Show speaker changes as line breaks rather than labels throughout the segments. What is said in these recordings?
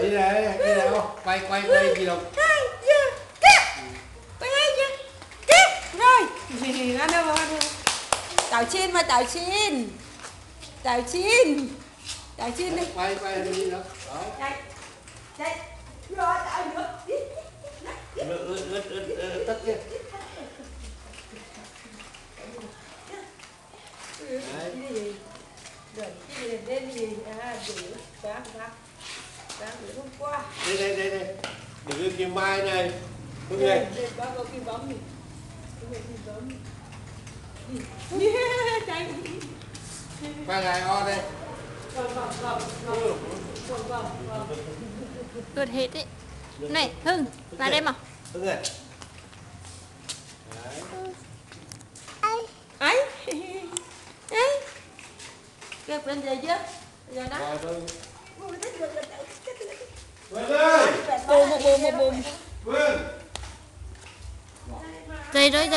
Đi đây, đi đâu? Quay gì đâu?
Rồi, ăn đâu ăn đâu. Chào Chin mà chào Chin. Chào Chin. Chào Chin đi.
Quay đi đâu?
Đây. Đây. Rồi, chào nữa.
Tất kia.
Rồi, cái gì lên gì? À, giữ bác giữ hôm qua.
Đây. Đừng kim mai này. Đúng
Đây,
rồi.
đây bác có kim bấm gì? Kim bấm. Chạy.
Quay lại o đây.
Vâng.
Ướt hết ấy. Này, Hưng, lại đây mà.
Hưng ơi.
Ấy. Ấy. Kẹp lên đây chứ. Giờ đó.
Vâng ơi.
Bùm.
Vâng.
Dây rồi.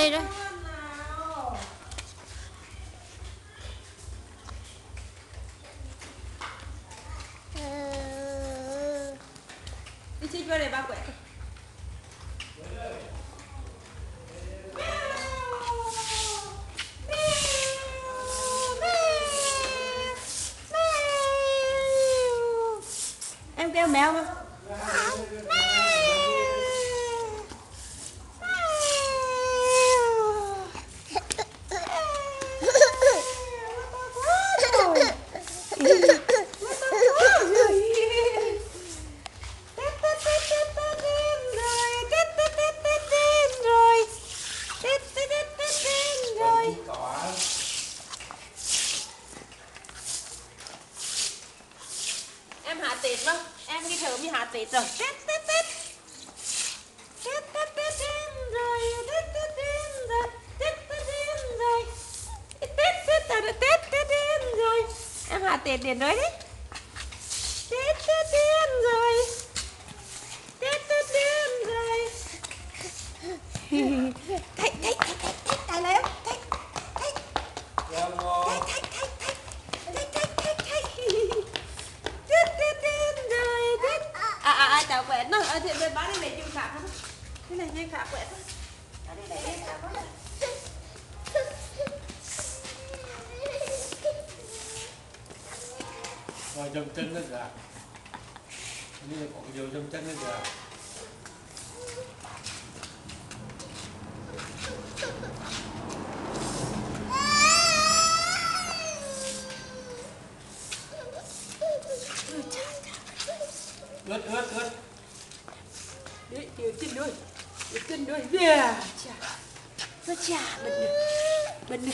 Đi chích vào đây ba quẹt. Em kêu mèo không? Em hạ tiệt không? Em đi thử mi hạ tiệt rồi. Tết rồi. Rồi. Em hạ tiệt điện rồi đấy. Tết rồi. Thấy là em. Chào quẹt nó ở thì bên bán này chim khạc không? Cái này chim khạc quẹt thôi. Ở đây này chim khạc quá.
Rồi dâm chân nó kìa. Như là còn nhiều dâm chân nó kìa. Ướt.
Đấy, điều chân đuôi. Yeah, chà. Nó chà, bật được.